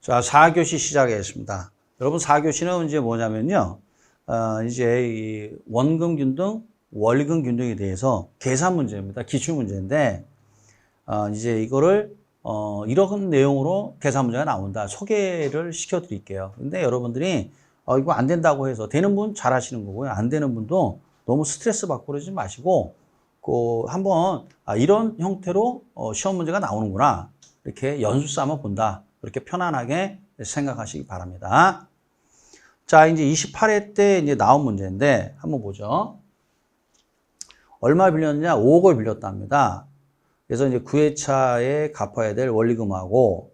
자, 4교시 시작하겠습니다. 여러분, 4교시는 이제 뭐냐면요. 이제 이 원금 균등, 원리금 균등에 대해서 계산 문제입니다. 기출 문제인데, 이제 이거를, 이런 내용으로 계산 문제가 나온다. 소개를 시켜드릴게요. 근데 여러분들이, 이거 안 된다고 해서, 되는 분 잘 하시는 거고요. 안 되는 분도 너무 스트레스 받고 그러지 마시고, 한번, 이런 형태로 시험 문제가 나오는구나. 이렇게 연수 삼아 본다. 이렇게 편안하게 생각하시기 바랍니다. 자, 이제 28회 때 이제 나온 문제인데, 한번 보죠. 얼마 빌렸느냐? 5억을 빌렸답니다. 그래서 이제 9회차에 갚아야 될 원리금하고,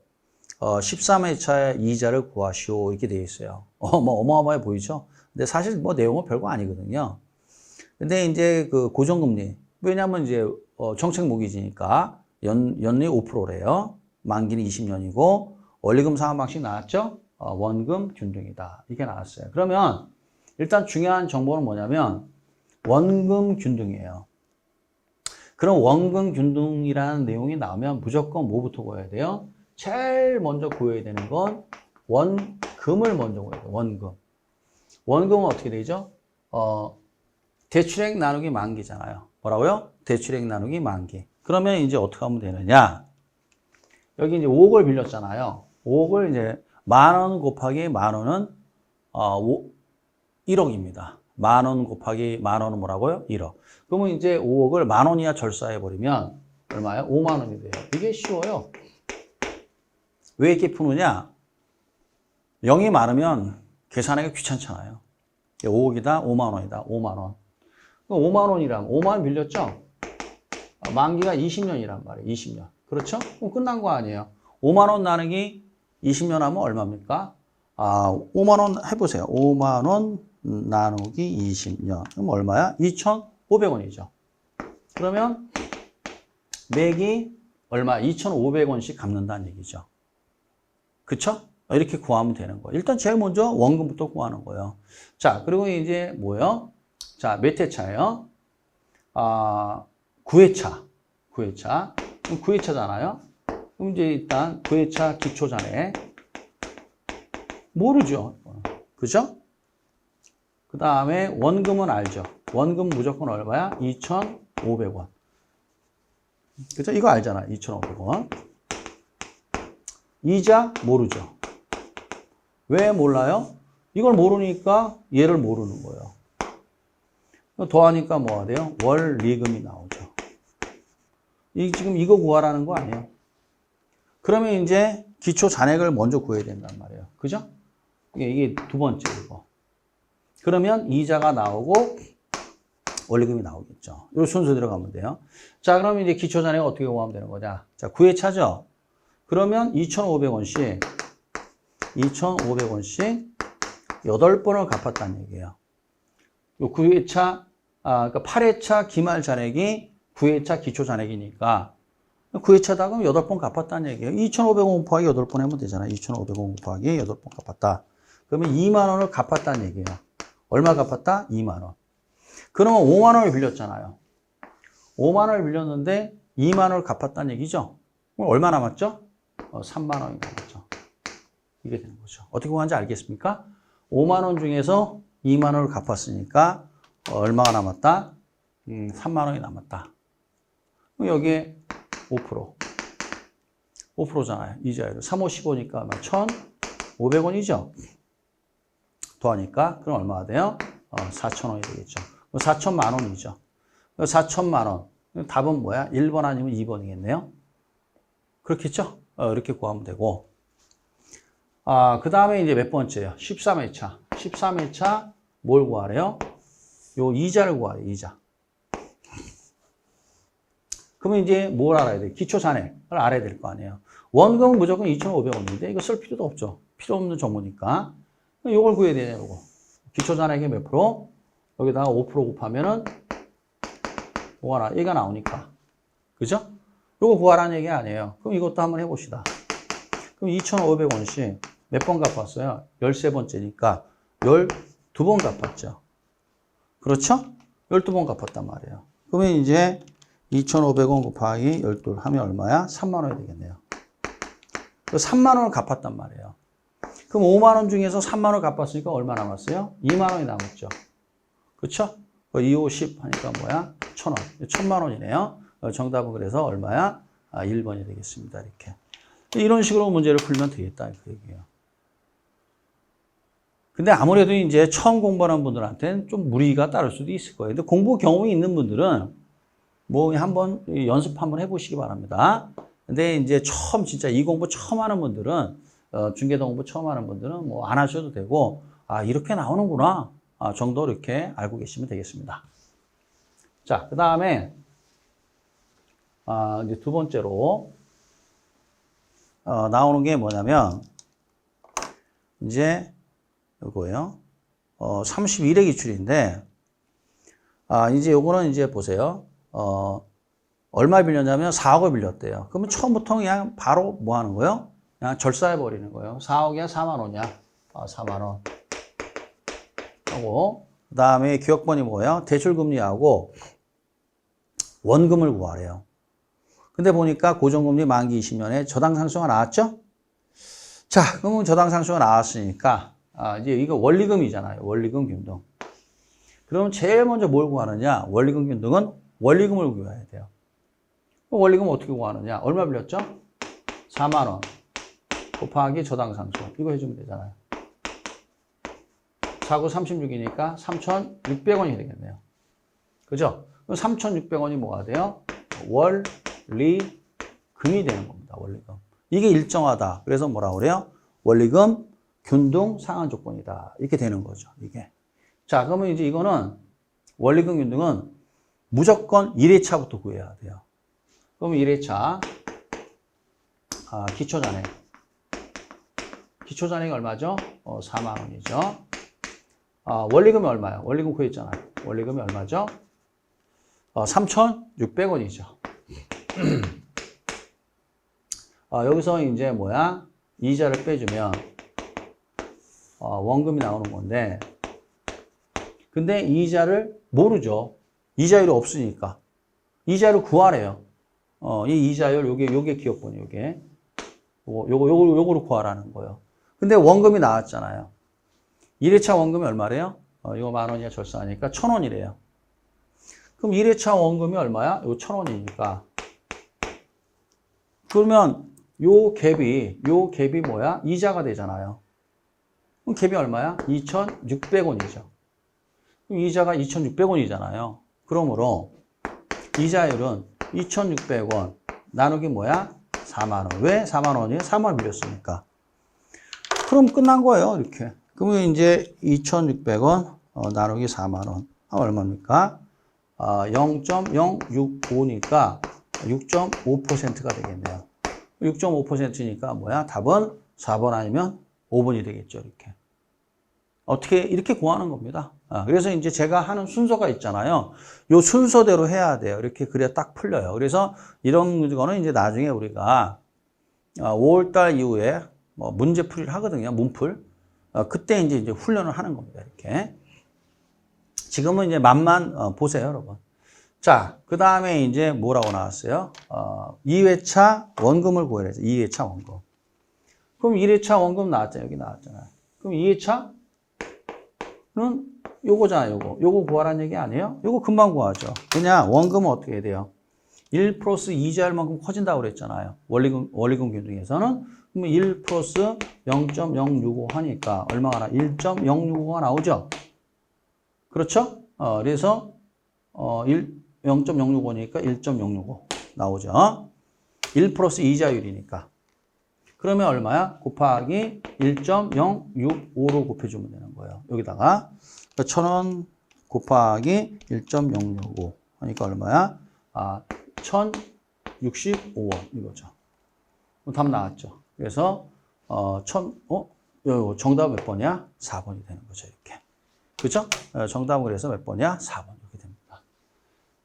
13회차에 이자를 구하시오. 이렇게 되어 있어요. 뭐 어마어마해 보이죠? 근데 사실 뭐 내용은 별거 아니거든요. 근데 이제 그 고정금리. 왜냐면 이제, 정책 모기지니까 연리 5%래요. 만기는 20년이고, 원리금 상환 방식 나왔죠? 원금 균등이다. 이게 나왔어요. 그러면 일단 중요한 정보는 뭐냐면 원금 균등이에요. 그럼 원금 균등이라는 내용이 나오면 무조건 뭐부터 구해야 돼요? 제일 먼저 구해야 되는 건 원금을 먼저 구해야 돼요. 원금. 원금은 어떻게 되죠? 대출액 나누기 만기잖아요. 뭐라고요? 대출액 나누기 만기. 그러면 이제 어떻게 하면 되느냐? 여기 이제 5억을 빌렸잖아요. 5억을 이제 10,000원 곱하기 10,000원은 1억입니다. 10,000원 곱하기 10,000원은 뭐라고요? 1억. 그러면 이제 5억을 10,000원 이하 절사해버리면 얼마예요? 50,000원이 돼요. 이게 쉬워요. 왜 이렇게 푸느냐? 0이 많으면 계산하기 귀찮잖아요. 5억이다, 50,000원이다, 50,000원. 50,000원이랑 50,000원 빌렸죠? 만기가 20년이란 말이에요. 20년. 그렇죠? 그럼 끝난 거 아니에요. 50,000원 나누기 20년 하면 얼마입니까? 5만원 해보세요. 5만원 나누기 20년. 그럼 얼마야? 2,500원이죠. 그러면 매기 얼마? 2,500원씩 갚는다는 얘기죠. 그쵸? 이렇게 구하면 되는 거예요. 일단 제일 먼저 원금부터 구하는 거예요. 자, 그리고 이제 뭐예요? 자, 몇 회차예요? 9회차. 9회차. 그럼 9회차잖아요. 그럼 이제 일단 9회차 기초잔액 모르죠. 그죠? 그 다음에 원금은 알죠. 원금 무조건 얼마야? 2,500원. 그죠? 이거 알잖아. 2,500원. 이자 모르죠. 왜 몰라요? 이걸 모르니까 얘를 모르는 거예요. 더하니까 뭐가 돼요? 원리금이 나오죠. 지금 이거 구하라는 거 아니에요? 그러면 이제 기초 잔액을 먼저 구해야 된단 말이에요. 그죠? 이게 두 번째 이거. 그러면 이자가 나오고 원리금이 나오겠죠. 이 순서 들어가면 돼요. 자, 그러면 이제 기초 잔액 어떻게 구하면 되는 거냐? 자, 9회차죠? 그러면 2,500원씩 8번을 갚았다는 얘기예요. 요 9회차, 그러니까 8회차 기말 잔액이 9회차 기초 잔액이니까 9회차다 그럼 8번 갚았다는 얘기예요. 2,500원 곱하기 8번 하면 되잖아요. 2,500원 곱하기 8번 갚았다. 그러면 2만 원을 갚았다는 얘기예요. 얼마 갚았다? 2만 원. 그러면 5만 원을 빌렸잖아요. 5만 원을 빌렸는데 2만 원을 갚았다는 얘기죠. 그럼 얼마 남았죠? 3만 원이 남았죠. 이게 되는 거죠. 어떻게 구하는지 알겠습니까? 5만 원 중에서 2만 원을 갚았으니까 얼마가 남았다? 3만 원이 남았다. 그럼 여기에 5%잖아요. 이자율. 3, 5, 15니까 아마 1,500원이죠. 더하니까 그럼 얼마가 돼요? 4,000원이 되겠죠. 4,000만 원이죠. 4,000만 원. 답은 뭐야? 1번 아니면 2번이겠네요. 그렇겠죠? 이렇게 구하면 되고. 그 다음에 이제 몇 번째예요? 13회차. 13회차 뭘 구하래요? 요 이자를 구하래요. 이자. 그러면 이제 뭘 알아야 돼? 기초 잔액을 알아야 될 거 아니에요. 원금은 무조건 2,500원인데 이거 쓸 필요도 없죠. 필요 없는 정보니까. 이걸 구해야 되냐, 이거. 기초 잔액이 몇 프로? 여기다가 5% 곱하면은 뭐가 얘가 나오니까. 그죠? 이거 구하라는 얘기 아니에요. 그럼 이것도 한번 해봅시다. 그럼 2,500원씩 몇 번 갚았어요? 13번째니까 12번 갚았죠. 그렇죠? 12번 갚았단 말이에요. 그러면 이제 2,500원 곱하기 12 하면 얼마야? 3만 원이 되겠네요. 3만 원을 갚았단 말이에요. 그럼 5만 원 중에서 3만 원 갚았으니까 얼마 남았어요? 2만 원이 남았죠. 그쵸? 2, 5, 10 하니까 뭐야? 1,000원. 1,000만 원이네요. 정답은 그래서 얼마야? 1번이 되겠습니다. 이렇게. 이런 식으로 문제를 풀면 되겠다. 그 얘기예요. 근데 아무래도 이제 처음 공부하는 분들한테는 좀 무리가 따를 수도 있을 거예요. 근데 공부 경험이 있는 분들은 뭐 한번 연습 한번 해보시기 바랍니다. 근데 이제 진짜 이 공부 처음 하는 분들은, 중개도 공부 처음 하는 분들은 뭐 안 하셔도 되고, 이렇게 나오는구나. 정도 이렇게 알고 계시면 되겠습니다. 자, 그 다음에, 이제 두 번째로, 나오는 게 뭐냐면, 이제, 요거예요. 31회 기출인데, 이제 요거는 이제 보세요. 얼마 빌렸냐면 4억을 빌렸대요. 그러면 처음부터 그냥 바로 뭐 하는 거예요? 그냥 절사해 버리는 거예요. 4억이야, 4만 원이야? 4만 원. 하고, 그 다음에 기억번이 뭐예요? 대출금리하고 원금을 구하래요. 근데 보니까 고정금리 만기 20년에 저당상수가 나왔죠? 자, 그러면 저당상수가 나왔으니까, 이제 이거 원리금이잖아요. 원리금 균등. 그러면 제일 먼저 뭘 구하느냐? 원리금 균등은 원리금을 구해야 돼요. 원리금 어떻게 구하느냐? 얼마 빌렸죠? 4만 원 곱하기 저당상수. 이거 해주면 되잖아요. 4구 36이니까 3,600원이 되겠네요. 그죠? 그럼 3,600원이 뭐가 돼요? 원리금이 되는 겁니다. 원리금. 이게 일정하다. 그래서 뭐라 그래요? 원리금 균등 상한 조건이다. 이렇게 되는 거죠. 이게. 자, 그러면 이제 이거는 원리금 균등은 무조건 1회차부터 구해야 돼요. 그러면 1회차 기초잔액. 기초잔액이 얼마죠? 4만 원이죠. 원리금이 얼마예요? 원리금 구했잖아요. 원리금이 얼마죠? 3,600원이죠. 여기서 이제 뭐야? 이자를 빼주면 원금이 나오는 건데, 근데 이자를 모르죠. 이자율이 없으니까. 이자율을 구하래요. 이 이자율, 요게 기억번이, 요거를 구하라는 거예요. 근데 원금이 나왔잖아요. 1회차 원금이 얼마래요? 이거 만 원이야 절사하니까 1,000원이래요. 그럼 1회차 원금이 얼마야? 이거 1,000원이니까. 그러면 요 갭이 뭐야? 이자가 되잖아요. 그럼 갭이 얼마야? 2,600원이죠. 그럼 이자가 2,600원이잖아요. 그러므로 이자율은 2,600원 나누기 뭐야? 4만 원. 왜 4만 원이에요? 4만 원 빌렸으니까. 그럼 끝난 거예요. 이렇게. 그러면 이제 2,600원 나누기 4만 원. 얼마입니까? 0.065니까 6.5%가 되겠네요. 6.5%니까 뭐야? 답은 4번 아니면 5번이 되겠죠. 이렇게. 어떻게 이렇게 구하는 겁니다. 그래서 이제 제가 하는 순서가 있잖아요. 요 순서대로 해야 돼요. 이렇게 그래야 딱 풀려요. 그래서 이런 거는 이제 나중에 우리가 5월달 이후에 뭐 문제 풀이를 하거든요. 문풀. 그때 이제 훈련을 하는 겁니다. 이렇게. 지금은 이제 맛만 보세요, 여러분. 자, 그 다음에 이제 뭐라고 나왔어요? 2회차 원금을 구해야 돼요. 2회차 원금. 그럼 1회차 원금 나왔잖아요. 여기 나왔잖아요. 그럼 2회차는 요거잖아요. 요거 구하라는 얘기 아니에요? 요거 금방 구하죠. 그냥 원금은 어떻게 해야 돼요? 1 플러스 이자율만큼 커진다고 그랬잖아요. 원리금 균등에서는. 그러면 1 플러스 0.065 하니까 얼마가 나? 1.065가 나오죠? 그렇죠? 그래서 0.065니까 1.065 나오죠? 1 플러스 이자율이니까. 그러면 얼마야? 곱하기 1.065로 곱해주면 되는 거예요. 여기다가 1,000원 곱하기 1.065 하니까 얼마야? 1,065원 이거죠. 답 나왔죠. 그래서 정답 몇 번이야? 4번이 되는 거죠. 이렇게. 그렇죠? 정답은 그래서 몇 번이야? 4번 이렇게 됩니다.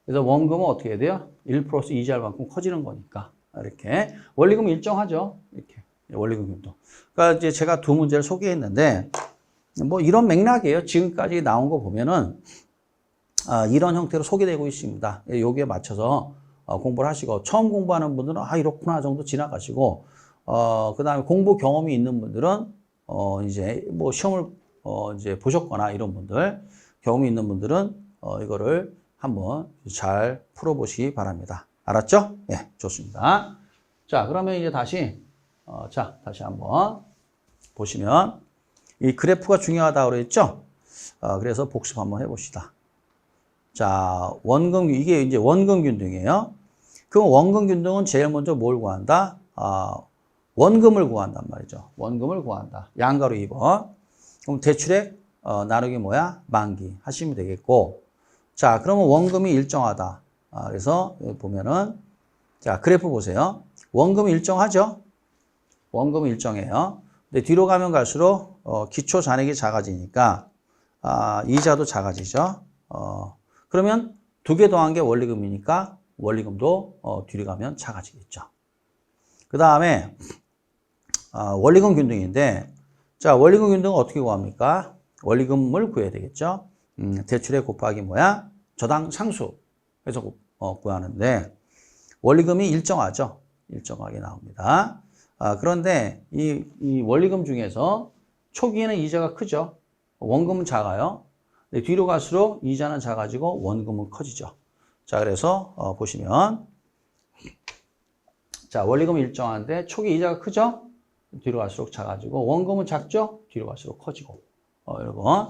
그래서 원금은 어떻게 해야 돼요? 1 플러스 이자율만큼 커지는 거니까 이렇게. 원리금 일정하죠. 이렇게. 원리금 균등. 그러니까 이제 제가 두 문제를 소개했는데 뭐 이런 맥락이에요. 지금까지 나온 거 보면은 이런 형태로 소개되고 있습니다. 여기에 맞춰서 공부를 하시고 처음 공부하는 분들은 이렇구나 정도 지나가시고 그 다음에 공부 경험이 있는 분들은 이제 뭐 시험을 이제 보셨거나 이런 분들, 경험이 있는 분들은 이거를 한번 잘 풀어보시기 바랍니다. 알았죠? 예, 좋습니다. 자, 그러면 이제 다시 한번 보시면 이 그래프가 중요하다고 그랬죠? 그래서 복습 한번 해봅시다. 자, 이게 이제 원금균등이에요. 그럼 원금균등은 제일 먼저 뭘 구한다? 원금을 구한단 말이죠. 원금을 구한다. 양가로 2번. 그럼 대출액 나누기 뭐야? 만기 하시면 되겠고. 자, 그러면 원금이 일정하다. 그래서 여기 보면은 자, 그래프 보세요. 원금이 일정하죠? 원금이 일정해요. 근데 뒤로 가면 갈수록 기초 잔액이 작아지니까 이자도 작아지죠. 그러면 두 개 더한 게 원리금이니까 원리금도 뒤로 가면 작아지겠죠. 그 다음에 원리금 균등인데, 자, 원리금 균등은 어떻게 구합니까? 원리금을 구해야 되겠죠. 대출액 곱하기 뭐야? 저당 상수 해서 구하는데 원리금이 일정하죠. 일정하게 나옵니다. 그런데 이 원리금 중에서 초기에는 이자가 크죠. 원금은 작아요. 근데 뒤로 갈수록 이자는 작아지고 원금은 커지죠. 자, 그래서 보시면 자, 원리금은 일정한데 초기 이자가 크죠? 뒤로 갈수록 작아지고 원금은 작죠? 뒤로 갈수록 커지고 여러분.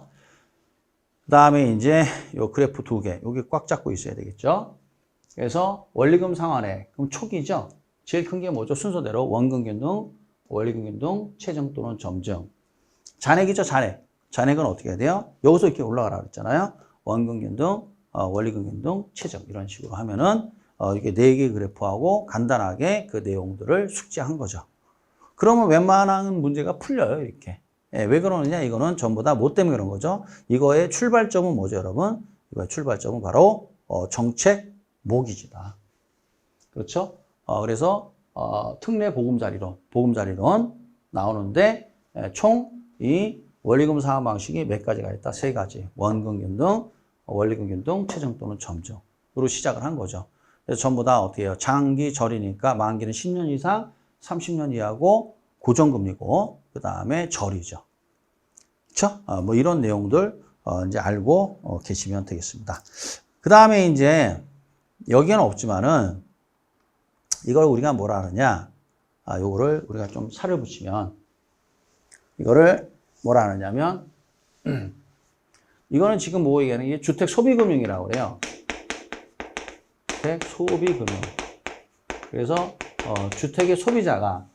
그 다음에 이제 요 그래프 두 개, 여기 꽉 잡고 있어야 되겠죠? 그래서 원리금 상환액, 그럼 초기죠? 제일 큰 게 뭐죠? 순서대로 원금균등, 원리금균등, 최정 또는 점증. 잔액이죠, 잔액. 잔액은 어떻게 해야 돼요? 여기서 이렇게 올라가라 그랬잖아요. 원금균등, 원리금균등, 최정 이런 식으로 하면은 이게 4개 그래프하고 간단하게 그 내용들을 숙지한 거죠. 그러면 웬만한 문제가 풀려요, 이렇게. 예, 왜 그러느냐? 이거는 전부 다 뭐 때문에 그런 거죠? 이거의 출발점은 뭐죠, 여러분? 이거의 출발점은 바로 정책 모기지다. 그렇죠? 그래서 특례 보금자리론 나오는데 총 이 원리금 상환 방식이 몇 가지가 있다? 3가지. 원금균등, 원리금균등, 최정 또는 점증으로 시작을 한 거죠. 그래서 전부 다 어떻게 해요? 장기 절이니까 만기는 10년 이상, 30년 이하고 고정금리고 그 다음에 절이죠. 그렇죠? 뭐 이런 내용들 이제 알고 계시면 되겠습니다. 그 다음에 이제 여기에는 없지만은 이걸 우리가 뭐라 하느냐? 요거를 우리가 좀 살을 붙이면 이거를 뭐라 하느냐면 이거는 지금 뭐 얘기하는 게 주택 소비금융이라고 그래요. 주택 소비금융. 그래서 주택의 소비자가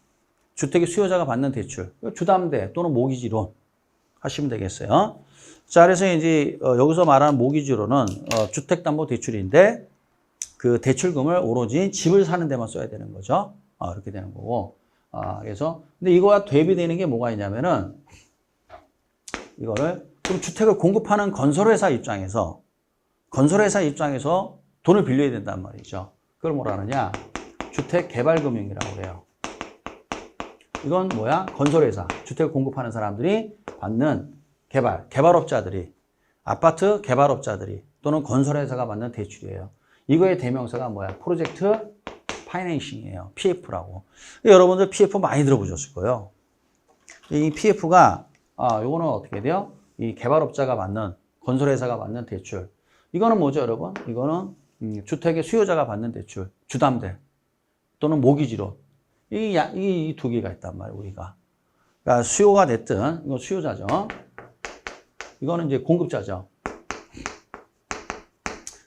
주택의 수요자가 받는 대출, 주담대 또는 모기지론 하시면 되겠어요. 자, 그래서 이제 여기서 말하는 모기지론은 주택담보대출인데 그 대출금을 오로지 집을 사는 데만 써야 되는 거죠. 이렇게 되는 거고. 그래서 근데 이거와 대비되는 게 뭐가 있냐면은 이거를 좀 주택을 공급하는 건설회사 입장에서 돈을 빌려야 된단 말이죠. 그걸 뭐라 하느냐? 주택개발금융이라고 그래요. 이건 뭐야? 건설회사, 주택을 공급하는 사람들이 받는 개발업자들이, 아파트 개발업자들이 또는 건설회사가 받는 대출이에요. 이거의 대명사가 뭐야? 프로젝트 파이낸싱이에요. PF라고. 여러분들 PF 많이 들어보셨을 거예요. 이 PF가, 요거는 어떻게 돼요? 이 개발업자가 받는, 건설회사가 받는 대출. 이거는 뭐죠, 여러분? 이거는 주택의 수요자가 받는 대출, 주담대 또는 모기지론. 이 두 개가 있단 말이에요, 우리가. 그러니까 수요가 됐든, 이건 수요자죠. 이거는 이제 공급자죠.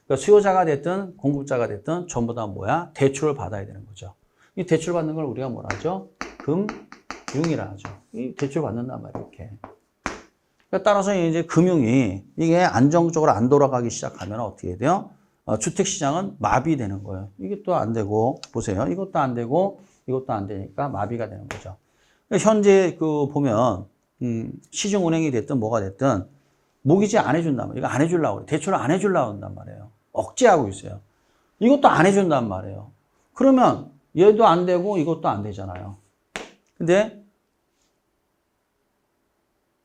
그러니까 수요자가 됐든, 공급자가 됐든, 전부 다 뭐야? 대출을 받아야 되는 거죠. 이 대출 받는 걸 우리가 뭐라 하죠? 금융이라 하죠. 이 대출 받는단 말이에요, 이렇게. 그러니까 따라서 이제 금융이 이게 안정적으로 안 돌아가기 시작하면 어떻게 돼요? 주택시장은 마비되는 거예요. 이게 또 안 되고, 보세요. 이것도 안 되고, 이것도 안 되니까 마비가 되는 거죠. 현재 보면 시중은행이 됐든 뭐가 됐든 모기지 안 해준단 말이에요. 이거 안 해주려고 그래. 대출을 안 해주려고 한단 말이에요. 억제하고 있어요. 이것도 안 해준단 말이에요. 그러면 얘도 안 되고 이것도 안 되잖아요. 근데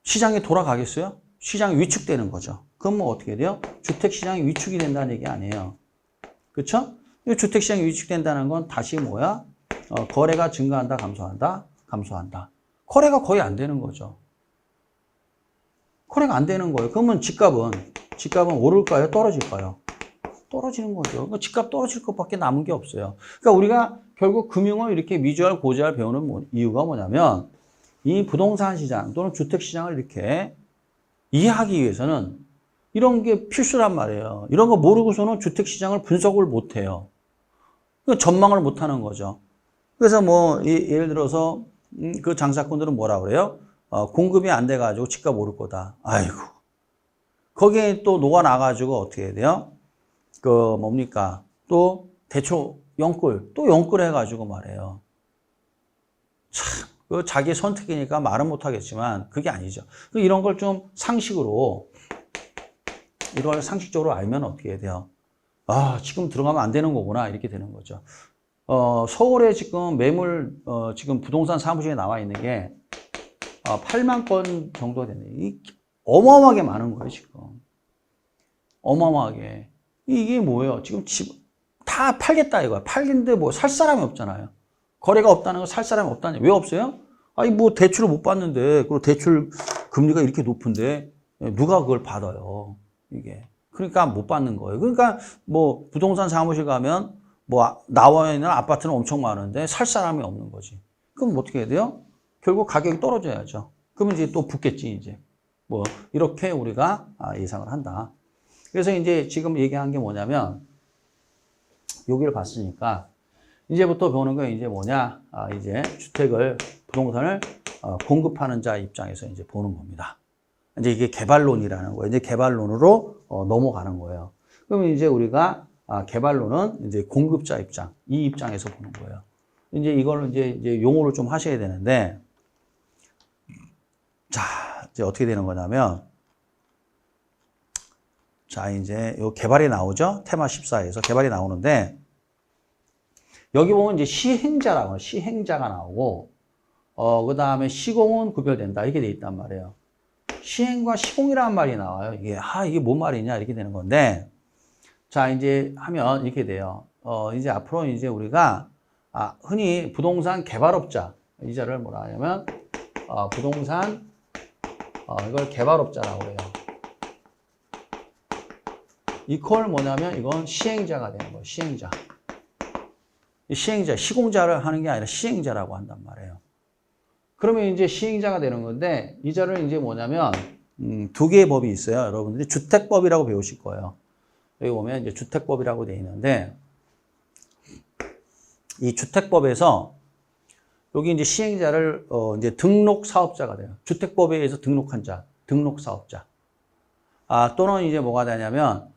시장이 돌아가겠어요? 시장이 위축되는 거죠. 그럼 뭐 어떻게 돼요? 주택시장이 위축이 된다는 얘기 아니에요. 그렇죠? 이 주택시장이 위축된다는 건 다시 뭐야? 거래가 증가한다, 감소한다? 감소한다. 거래가 거의 안 되는 거죠. 거래가 안 되는 거예요. 그러면 집값은 오를까요? 떨어질까요? 떨어지는 거죠. 그러니까 집값 떨어질 것밖에 남은 게 없어요. 그러니까 우리가 결국 금융을 이렇게 미주알, 고주알 배우는 이유가 뭐냐면 이 부동산 시장 또는 주택 시장을 이렇게 이해하기 위해서는 이런 게 필수란 말이에요. 이런 거 모르고서는 주택 시장을 분석을 못 해요. 그러니까 전망을 못 하는 거죠. 그래서 뭐 예를 들어서 그 장사꾼들은 뭐라 그래요? 공급이 안 돼가지고 집값 오를 거다. 아이고. 거기에 또 녹아나가지고 어떻게 해야 돼요? 뭡니까? 또 대출 영끌 해가지고 말해요. 참, 자기 선택이니까 말은 못하겠지만 그게 아니죠. 이런 걸 좀 이걸 상식적으로 알면 어떻게 해야 돼요? 지금 들어가면 안 되는 거구나. 이렇게 되는 거죠. 서울에 지금 지금 부동산 사무실에 나와 있는 게 8만 건 정도 되네. 어마어마하게 많은 거예요, 지금. 어마어마하게. 이게 뭐예요? 지금 다 팔겠다 이거야. 팔긴데 뭐 살 사람이 없잖아요. 거래가 없다는 건 살 사람이 없다니. 왜 없어요? 뭐 대출을 못 받는데, 그리고 대출 금리가 이렇게 높은데 누가 그걸 받아요? 이게. 그러니까 못 받는 거예요. 그러니까 뭐 부동산 사무실 가면 뭐 나와 있는 아파트는 엄청 많은데 살 사람이 없는 거지. 그럼 어떻게 해야 돼요? 결국 가격이 떨어져야죠. 그러면 이제 또 붙겠지, 이제. 뭐 이렇게 우리가 예상을 한다. 그래서 이제 지금 얘기한 게 뭐냐면, 여기를 봤으니까, 이제부터 보는 건 이제 뭐냐, 이제 부동산을 공급하는 자 입장에서 이제 보는 겁니다. 이제 이게 개발론이라는 거예요. 이제 개발론으로 넘어가는 거예요. 그러면 이제 우리가 개발론은 이제 공급자 입장, 이 입장에서 보는 거예요. 이제 이걸 이제 용어를 좀 하셔야 되는데, 자, 이제 어떻게 되는 거냐면, 자, 이제 요 개발이 나오죠? 테마 14에서 개발이 나오는데, 여기 보면 이제 시행자라고, 시행자가 나오고, 그 다음에 시공은 구별된다. 이렇게 돼 있단 말이에요. 시행과 시공이라는 말이 나와요. 이게 뭔 말이냐? 이렇게 되는 건데, 자, 이제 하면 이렇게 돼요. 이제 앞으로 이제 우리가, 흔히 부동산 개발업자, 이 자를 뭐라 하냐면, 이걸 개발업자라고 해요. 이퀄 뭐냐면 이건 시행자가 되는 거예요. 시행자. 시공자를 하는 게 아니라 시행자라고 한단 말이에요. 그러면 이제 시행자가 되는 건데, 이 자를 이제 뭐냐면, 두 개의 법이 있어요. 여러분들이 주택법이라고 배우실 거예요. 여기 보면 이제 주택법이라고 되어 있는데, 이 주택법에서 여기 이제 시행자를 이제 등록 사업자가 돼요. 주택법에 의해서 등록한 자, 등록 사업자. 또는 이제 뭐가 되냐면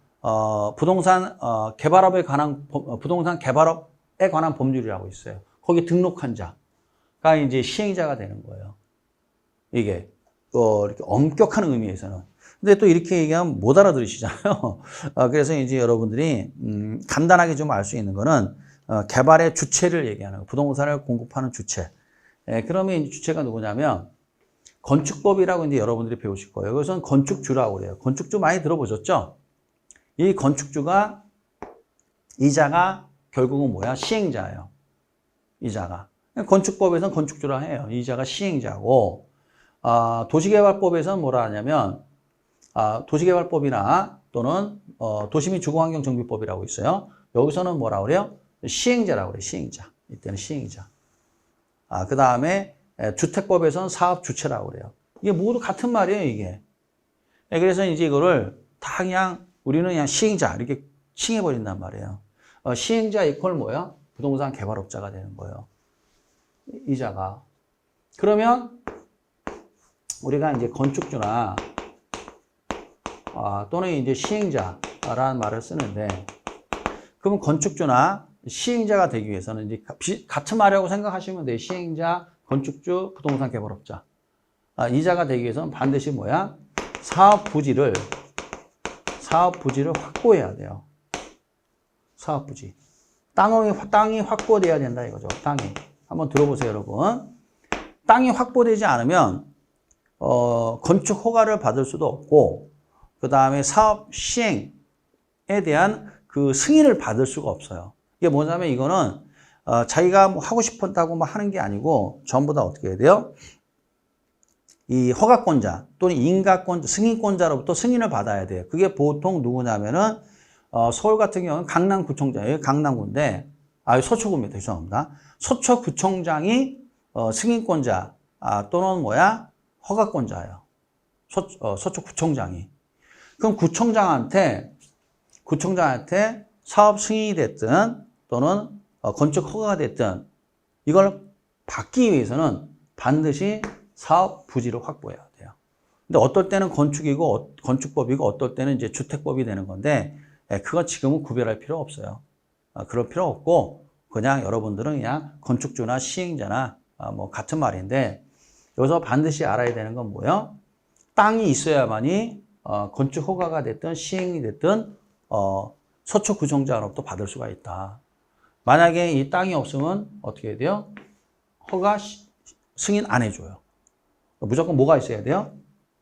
부동산 개발업에 관한 부동산 개발업에 관한 법률이라고 있어요. 거기 등록한 자가 이제 시행자가 되는 거예요. 이게 이렇게 엄격한 의미에서는. 근데 또 이렇게 얘기하면 못 알아들으시잖아요. 그래서 이제 여러분들이 간단하게 좀 알 수 있는 거는 개발의 주체를 얘기하는 거, 부동산을 공급하는 주체. 그러면 이제 주체가 누구냐면 건축법이라고 이제 여러분들이 배우실 거예요. 그래서 건축주라고 그래요. 건축주 많이 들어보셨죠? 이 건축주가, 이자가 결국은 뭐야? 시행자예요. 이자가. 건축법에서는 건축주라 해요. 이자가 시행자고, 도시개발법에서는 뭐라 하냐면, 도시개발법이나 또는 도시및 주거환경정비법이라고 있어요. 여기서는 뭐라 그래요? 시행자라고 그래요. 시행자. 이때는 시행자. 그 다음에 주택법에서는 사업주체라고 그래요. 이게 모두 같은 말이에요, 이게. 그래서 이제 이거를 다 그냥 우리는 그냥 시행자 이렇게 칭해버린단 말이에요. 시행자 이퀄 뭐야? 부동산 개발업자가 되는 거예요. 이자가. 그러면 우리가 이제 건축주나 또는 이제 시행자라는 말을 쓰는데, 그러면 건축주나 시행자가 되기 위해서는 이제 같은 말이라고 생각하시면 돼요. 시행자, 건축주, 부동산 개발업자. 이자가 되기 위해서는 반드시 뭐야? 사업 부지를 확보해야 돼요. 사업 부지. 땅이 확보돼야 된다 이거죠. 땅이. 한번 들어보세요, 여러분. 땅이 확보되지 않으면 건축 허가를 받을 수도 없고, 그 다음에 사업 시행에 대한 그 승인을 받을 수가 없어요. 이게 뭐냐면 이거는 자기가 뭐 하고 싶었다고 뭐 하는 게 아니고 전부 다 어떻게 해야 돼요? 이 허가권자 또는 인가권자, 승인권자로부터 승인을 받아야 돼요. 그게 보통 누구냐면은 서울 같은 경우는 강남구청장이에요. 강남구인데 서초구입니다. 죄송합니다. 서초구청장이 승인권자 또는 허가권자예요. 서초구청장이. 그럼 구청장한테 사업 승인이 됐든 또는 건축 허가가 됐든 이걸 받기 위해서는 반드시 사업 부지를 확보해야 돼요. 근데 어떨 때는 건축법이고 어떨 때는 이제 주택법이 되는 건데 그건 지금은 구별할 필요 없어요. 그럴 필요 없고 그냥 여러분들은 그냥 건축주나 시행자나 뭐 같은 말인데 여기서 반드시 알아야 되는 건 뭐예요? 땅이 있어야만이 건축 허가가 됐든 시행이 됐든 서초구청장으로부터 받을 수가 있다. 만약에 이 땅이 없으면 어떻게 해야 돼요? 허가 승인 안 해줘요. 무조건 뭐가 있어야 돼요?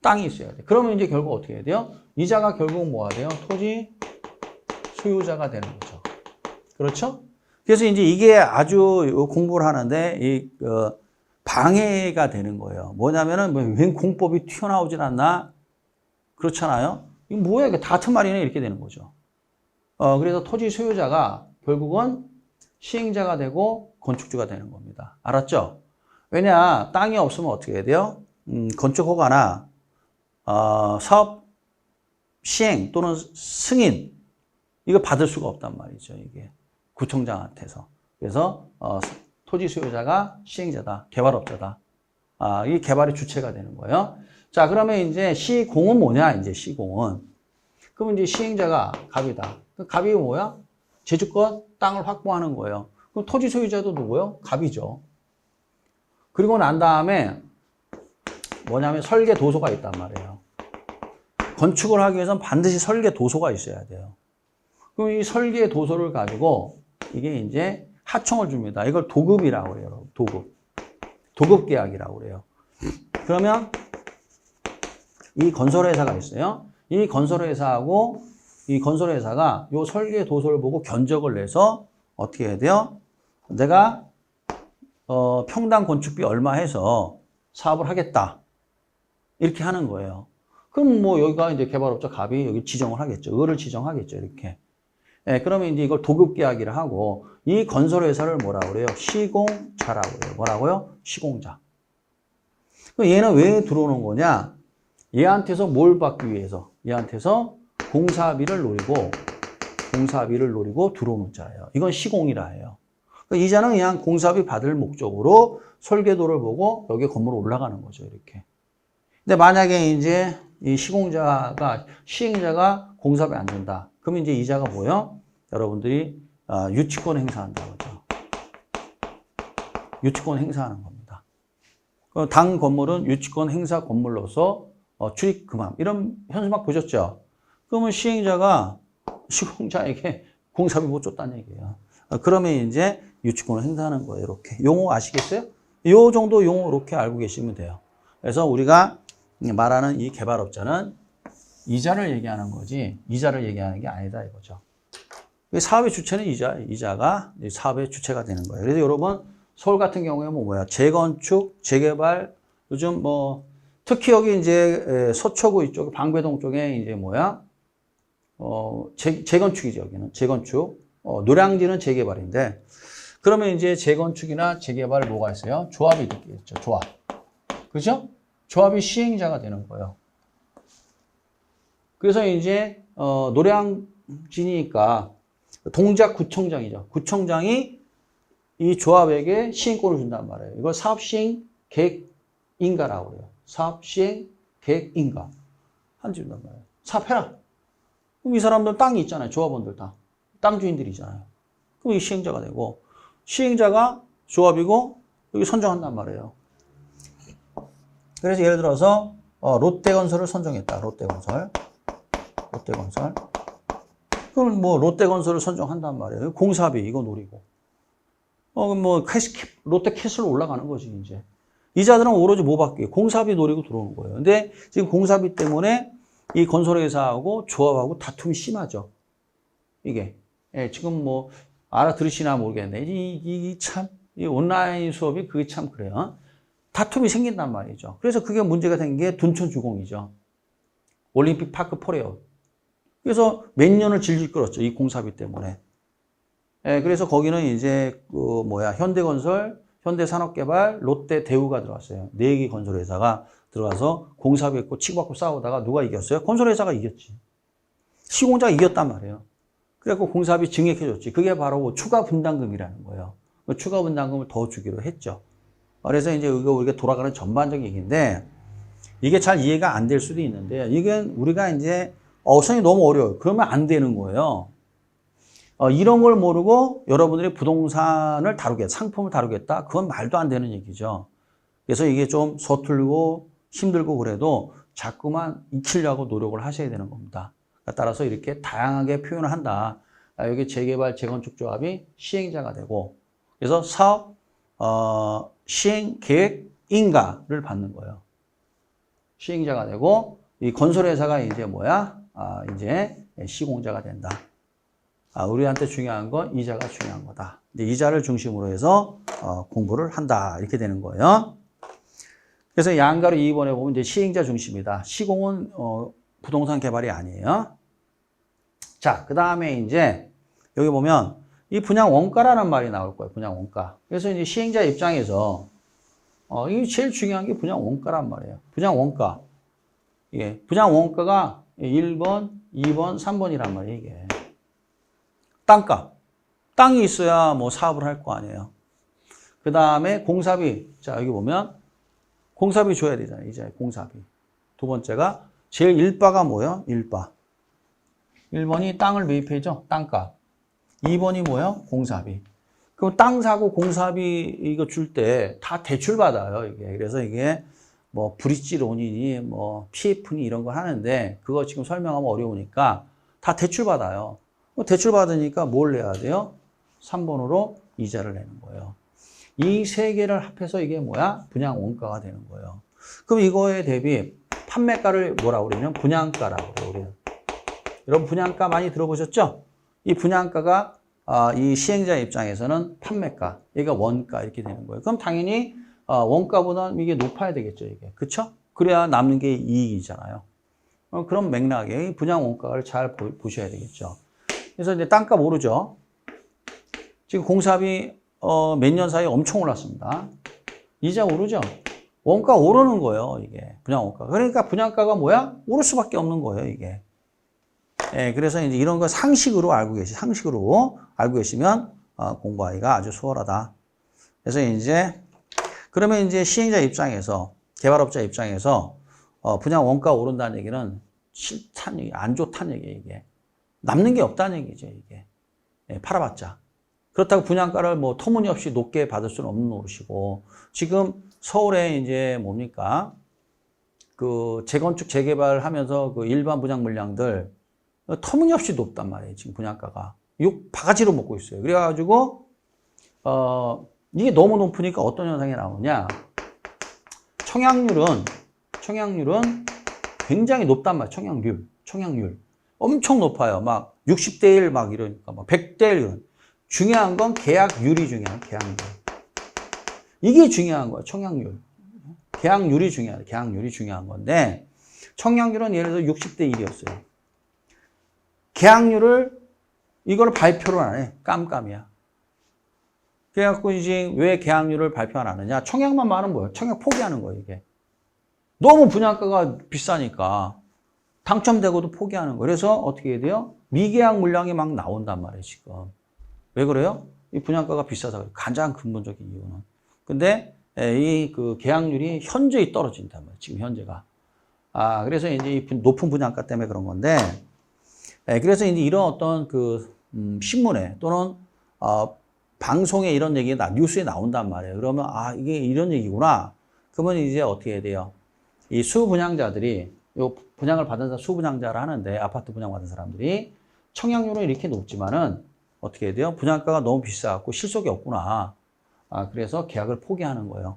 땅이 있어야 돼요. 그러면 이제 결국 어떻게 해야 돼요? 이자가 결국 뭐가 돼요? 토지 소유자가 되는 거죠. 그렇죠? 그래서 이제 이게 아주 공부를 하는데 방해가 되는 거예요. 뭐냐면은 웬 공법이 튀어나오질 않나? 그렇잖아요? 이거 뭐야? 이게 다 같은 말이네? 이렇게 되는 거죠. 그래서 토지 소유자가 결국은 시행자가 되고 건축주가 되는 겁니다. 알았죠? 왜냐? 땅이 없으면 어떻게 해야 돼요? 건축 허가나 사업 시행 또는 승인 이거 받을 수가 없단 말이죠. 이게 구청장한테서. 그래서 토지 소유자가 시행자다, 개발업자다. 이 개발의 주체가 되는 거예요. 자, 그러면 이제 시공은 뭐냐? 이제 시공은 그러면 이제 시행자가 갑이다. 그 갑이 뭐야? 제주권 땅을 확보하는 거예요. 그럼 토지 소유자도 누구요? 갑이죠. 그리고 난 다음에 뭐냐면 설계 도서가 있단 말이에요. 건축을 하기 위해서는 반드시 설계 도서가 있어야 돼요. 그럼 이 설계 도서를 가지고 이게 이제 하청을 줍니다. 이걸 도급이라고 해요. 도급 계약이라고 그래요. 그러면 이 건설회사가 있어요. 이 건설회사하고 이 건설회사가 이 설계 도서를 보고 견적을 내서 어떻게 해야 돼요? 내가 평당 건축비 얼마 해서 사업을 하겠다. 이렇게 하는 거예요. 그럼 뭐 여기가 이제 개발업자 갑이 여기 지정을 하겠죠. 을을 지정하겠죠. 이렇게. 그러면 이제 이걸 도급계약이라 하고 이 건설회사를 뭐라고 그래요? 시공자라고 그래요. 뭐라고요? 시공자. 그럼 얘는 왜 들어오는 거냐? 얘한테서 뭘 받기 위해서? 얘한테서 공사비를 노리고 들어오는 자예요. 이건 시공이라 해요. 그러니까 이자는 그냥 공사비 받을 목적으로 설계도를 보고 여기 건물로 올라가는 거죠. 이렇게. 근데 만약에 이제 이 시행자가 공사비 안 준다. 그러면 이제 이자가 뭐예요? 여러분들이 유치권 행사한다고 하죠. 유치권 행사하는 겁니다. 당 건물은 유치권 행사 건물로서 출입 금함. 이런 현수막 보셨죠? 그러면 시행자가 시공자에게 공사비 못 줬다는 얘기예요. 그러면 이제 유치권을 행사하는 거예요. 이렇게. 용어 아시겠어요? 이 정도 용어 이렇게 알고 계시면 돼요. 그래서 우리가 말하는 이 개발업자는 이자를 얘기하는 거지 이자를 얘기하는 게 아니다 이거죠. 사업의 주체는 이자가 사업의 주체가 되는 거예요. 그래서 여러분 서울 같은 경우에 뭐야 재건축, 재개발 요즘 뭐 특히 여기 이제 서초구 이쪽 방배동 쪽에 이제 뭐야 재건축이죠. 여기는 재건축. 노량진은 재개발인데 그러면 이제 재건축이나 재개발 뭐가 있어요? 조합이 있겠죠. 조합. 그죠? 조합이 시행자가 되는 거예요. 그래서 이제 노량진이니까 동작구청장이죠. 구청장이 이 조합에게 시행권을 준단 말이에요. 이걸 사업시행계획인가라고 해요. 사업시행계획인가. 한지 준단 말이에요. 사업해라. 그럼 이 사람들 땅이 있잖아요. 조합원들 다. 땅 주인들이잖아요. 그럼 이 시행자가 되고 시행자가 조합이고 여기 선정한단 말이에요. 그래서 예를 들어서 롯데건설을 선정했다. 롯데건설. 그럼 뭐 롯데건설을 선정한단 말이에요. 공사비 이거 노리고. 뭐 롯데캐슬로 올라가는 거지 이제. 이자들은 오로지 뭐 받기? 공사비 노리고 들어오는 거예요. 근데 지금 공사비 때문에 이 건설회사하고 조합하고 다툼이 심하죠. 이게. 지금 뭐 알아들으시나 모르겠네. 이 온라인 수업이 그게 참 그래요. 다툼이 생긴단 말이죠. 그래서 그게 문제가 된 게 둔촌주공이죠. 올림픽 파크 포레오. 그래서 몇 년을 질질 끌었죠. 이 공사비 때문에. 예, 그래서 거기는 이제 현대건설, 현대산업개발, 롯데, 대우가 들어왔어요. 4개 건설회사가 들어가서 공사비 했고 치고받고 싸우다가 누가 이겼어요? 건설회사가 이겼지. 시공자가 이겼단 말이에요. 그래갖고 공사비 증액해줬지. 그게 바로 추가 분담금이라는 거예요. 추가 분담금을 더 주기로 했죠. 그래서 이제 이거 우리가 돌아가는 전반적인 얘기인데 이게 잘 이해가 안 될 수도 있는데 이게 우리가 이제 선생님 너무 어려워요. 그러면 안 되는 거예요. 이런 걸 모르고 여러분들이 부동산을 다루겠다, 상품을 다루겠다? 그건 말도 안 되는 얘기죠. 그래서 이게 좀 서툴고 힘들고 그래도 자꾸만 익히려고 노력을 하셔야 되는 겁니다. 따라서 이렇게 다양하게 표현을 한다. 여기 재개발, 재건축 조합이 시행자가 되고 그래서 사업 시행 계획 인가를 받는 거예요. 시행자가 되고 이 건설회사가 이제 이제 시공자가 된다. 우리한테 중요한 건 이자가 중요한 거다. 이제 이자를 중심으로 해서 공부를 한다. 이렇게 되는 거예요. 그래서 양가로 2번에 보면 이제 시행자 중심이다. 시공은 부동산 개발이 아니에요. 자, 그 다음에 이제 여기 보면 이 분양 원가라는 말이 나올 거예요. 분양 원가. 그래서 이제 시행자 입장에서 이게 제일 중요한 게 분양 원가란 말이에요. 분양 원가. 예, 분양 원가가 1번, 2번, 3번이란 말이에요, 이게. 땅값. 땅이 있어야 뭐 사업을 할 거 아니에요. 그 다음에 공사비. 자, 여기 보면 공사비 줘야 되잖아요. 이제 공사비. 두 번째가 제일 일바가 뭐예요? 일바. 1번이 땅을 매입해줘. 땅값. 2번이 뭐예요? 공사비. 그럼 땅 사고 공사비 이거 줄 때 다 대출 받아요, 이게. 그래서 이게 뭐 브릿지 론이니 뭐 PF니 이런 거 하는데 그거 지금 설명하면 어려우니까 다 대출 받아요. 대출 받으니까 뭘 내야 돼요? 3번으로 이자를 내는 거예요. 이 세 개를 합해서 이게 분양 원가가 되는 거예요. 그럼 이거에 대비 판매가를 뭐라고 그러냐면 분양가라고 그래요. 우리는. 여러분 분양가 많이 들어보셨죠? 이 분양가가 이 시행자 입장에서는 판매가, 얘가 원가 이렇게 되는 거예요. 그럼 당연히 원가보다 이게 높아야 되겠죠, 이게. 그쵸? 그래야 남는 게 이익이잖아요. 그런 맥락에 분양 원가를 잘 보셔야 되겠죠. 그래서 이제 땅값 오르죠. 지금 공사비 몇 년 사이에 엄청 올랐습니다. 이자 오르죠. 원가 오르는 거예요, 이게. 분양 원가. 그러니까 분양가가 오를 수밖에 없는 거예요, 이게. 예, 그래서 이제 이런 거 상식으로 알고 계시면 공부하기가 아주 수월하다. 그래서 이제 그러면 이제 시행자 입장에서, 개발업자 입장에서 분양 원가 오른다는 얘기는 싫다는 얘기, 안 좋다는 얘기예요, 이게. 남는 게 없다는 얘기죠, 이게. 예, 팔아봤자. 그렇다고 분양가를 뭐 터무니없이 높게 받을 수는 없는 노릇이고, 지금 서울에 이제 뭡니까? 그 재건축, 재개발 하면서 그 일반 분양 물량들 터무니없이 높단 말이에요, 지금 분양가가. 욕 바가지로 먹고 있어요. 그래가지고, 이게 너무 높으니까 어떤 현상이 나오냐. 청약률은 굉장히 높단 말이에요, 청약률. 엄청 높아요. 막 60대 1 막 이러니까, 막 100대 1 이런. 중요한 건 계약률이 중요해요, 계약률. 이게 중요한 거예요, 청약률. 계약률이 중요한 건데, 청약률은 예를 들어 60대 1이었어요. 계약률을, 이걸 발표를 안 해. 깜깜이야. 그래갖고 이제 왜 계약률을 발표 안 하느냐? 청약만 많은 거예요. 청약 포기하는 거예요, 이게. 너무 분양가가 비싸니까. 당첨되고도 포기하는 거예요. 그래서 어떻게 해야 돼요? 미계약 물량이 막 나온단 말이에요, 지금. 왜 그래요? 이 분양가가 비싸서 그래요. 가장 근본적인 이유는. 근데 이 그 계약률이 현저히 떨어진단 말이에요, 지금 현재가. 그래서 이제 이 높은 분양가 때문에 그런 건데, 그래서 이제 이런 어떤 그 신문에 또는 방송에 이런 얘기가 뉴스에 나온단 말이에요. 그러면 이게 이런 얘기구나. 그러면 이제 어떻게 해야 돼요? 이 수분양자들이 요 분양을 받은 사람 수분양자를 하는데 아파트 분양 받은 사람들이 청약률은 이렇게 높지만은 어떻게 해야 돼요? 분양가가 너무 비싸갖고 실속이 없구나. 그래서 계약을 포기하는 거예요.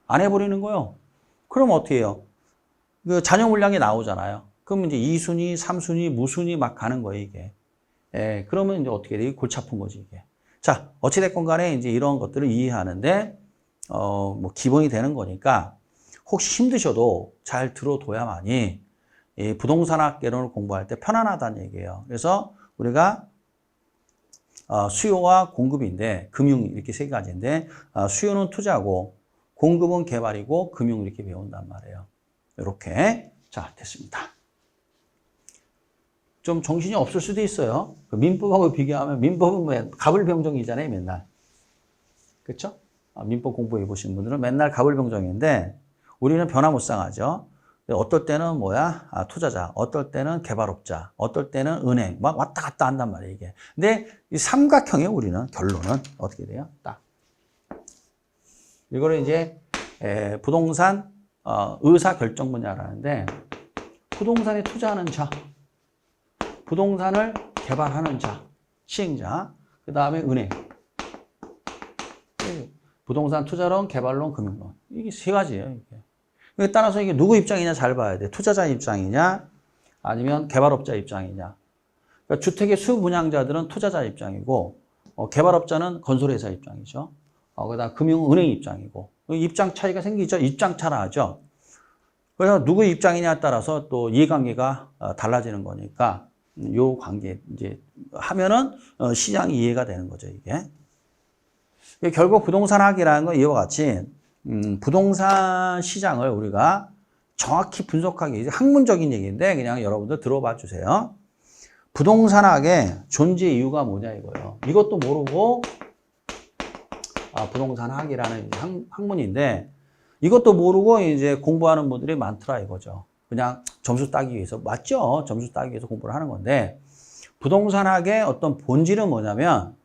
안 해버리는 거예요. 그럼 어떻게 해요? 그 잔여 물량이 나오잖아요. 그럼 이제 2순위, 3순위, 무순위 막 가는 거예요, 이게. 그러면 이제 어떻게 돼요? 골치 아픈 거지, 이게. 자, 어찌됐건 간에 이제 이런 것들을 이해하는데, 뭐 기본이 되는 거니까 혹시 힘드셔도 잘 들어둬야만이 이 부동산학 개론을 공부할 때 편안하다는 얘기예요. 그래서 우리가 수요와 공급인데 금융 이렇게 세 가지인데 수요는 투자고 공급은 개발이고 금융 이렇게 배운단 말이에요. 이렇게 자 됐습니다. 좀 정신이 없을 수도 있어요. 민법하고 비교하면 민법은 가불병정이잖아요, 맨날. 그렇죠? 민법 공부해 보신 분들은 맨날 가불병정인데 우리는 변화무쌍하죠. 어떨 때는 투자자, 어떨 때는 개발업자, 어떨 때는 은행, 막 왔다 갔다 한단 말이에요, 이게. 근데 이 삼각형이에요, 우리는. 결론은 어떻게 돼요? 딱. 이거를 이제 부동산 의사결정 분야라는데 부동산에 투자하는 자, 부동산을 개발하는 자, 시행자, 그 다음에 은행. 부동산 투자론, 개발론, 금융론. 이게 세 가지예요, 이게. 따라서 이게 누구 입장이냐 잘 봐야 돼. 투자자 입장이냐, 아니면 개발업자 입장이냐. 그러니까 주택의 수분양자들은 투자자 입장이고, 개발업자는 건설회사 입장이죠. 그다음 금융은 은행 입장이고. 입장 차이가 생기죠. 입장 차라 하죠. 그래서 누구 입장이냐에 따라서 또 이해관계가 달라지는 거니까, 요 관계 이제 하면은 시장이 이해가 되는 거죠, 이게. 결국 부동산학이라는 건 이와 같이 부동산 시장을 우리가 정확히 분석하기, 학문적인 얘기인데 그냥 여러분들 들어봐 주세요. 부동산학의 존재 이유가 뭐냐 이거예요. 이것도 모르고 부동산학이라는 학문인데 이것도 모르고 이제 공부하는 분들이 많더라 이거죠. 그냥 점수 따기 위해서. 맞죠? 점수 따기 위해서 공부를 하는 건데 부동산학의 어떤 본질은 뭐냐면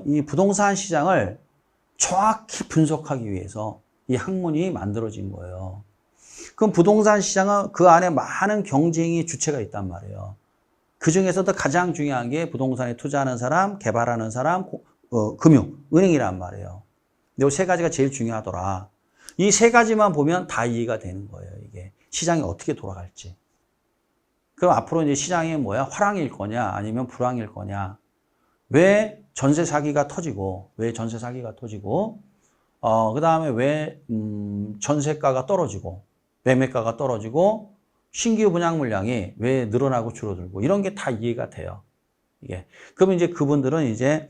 이 부동산 시장을 정확히 분석하기 위해서 이 학문이 만들어진 거예요. 그럼 부동산 시장은 그 안에 많은 경쟁이 주체가 있단 말이에요. 그 중에서도 가장 중요한 게 부동산에 투자하는 사람, 개발하는 사람, 금융, 은행이란 말이에요. 이 세 가지가 제일 중요하더라. 이 세 가지만 보면 다 이해가 되는 거예요. 이게 시장이 어떻게 돌아갈지. 그럼 앞으로 이제 시장이 화랑일 거냐, 아니면 불황일 거냐. 왜 전세 사기가 터지고, 그 다음에 왜 전세가가 떨어지고, 매매가가 떨어지고, 신규 분양 물량이 왜 늘어나고 줄어들고, 이런 게 다 이해가 돼요. 이게. 그러면 이제 그분들은 이제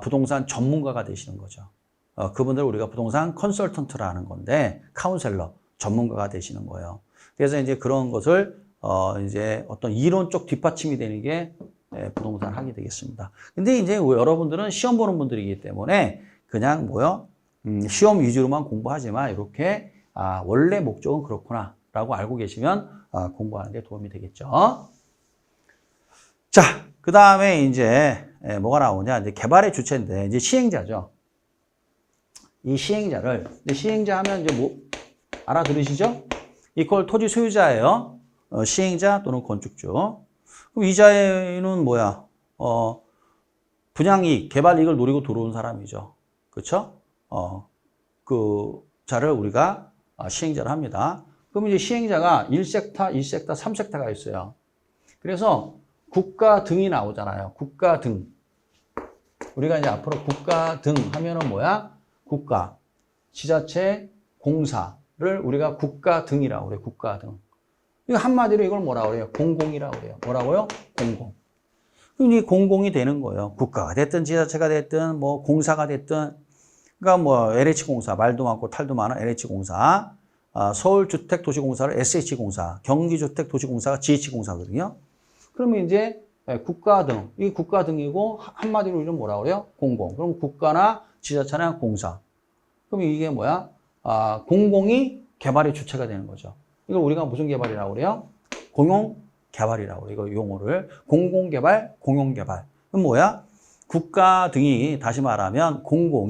부동산 전문가가 되시는 거죠. 그분들 우리가 부동산 컨설턴트라는 건데, 카운셀러, 전문가가 되시는 거예요. 그래서 이제 그런 것을 이제 어떤 이론적 뒷받침이 되는 게 부동산 학이 되겠습니다. 근데 이제 여러분들은 시험 보는 분들이기 때문에 그냥 시험 위주로만 공부하지만 이렇게 원래 목적은 그렇구나 라고 알고 계시면 공부하는 데 도움이 되겠죠. 자, 그 다음에 이제 뭐가 나오냐. 이제 개발의 주체인데 이제 시행자죠. 이 시행자를, 시행자 하면 이제 알아들으시죠? 이퀄 토지 소유자예요. 시행자 또는 건축주. 그럼 이자에는 분양이익, 개발이익을 노리고 들어온 사람이죠. 그렇죠? 그 자를 우리가 시행자를 합니다. 그럼 이제 시행자가 1섹타, 2섹타, 3섹타가 있어요. 그래서 국가 등이 나오잖아요. 국가 등. 우리가 이제 앞으로 국가 등 하면은 국가, 지자체, 공사를 우리가 국가 등이라고 그래요. 국가 등. 이거 한마디로 이걸 뭐라고 그래요? 공공이라고 그래요. 뭐라고요? 공공. 그럼 이 공공이 되는 거예요. 국가가 됐든 지자체가 됐든 공사가 됐든. 그러니까 LH공사, 말도 많고 탈도 많은 LH공사, 서울주택도시공사를 SH공사, 경기주택도시공사가 GH공사거든요. 그러면 이제 국가 등, 이 국가 등이고 한마디로 우리는 뭐라고 그래요? 공공. 그럼 국가나 지자체나 공사. 그럼 이게 공공이 개발의 주체가 되는 거죠. 이걸 우리가 무슨 개발이라고 그래요? 공용개발이라고 그래요. 이거 용어를. 공공개발, 공용개발. 그럼 국가 등이, 다시 말하면 공공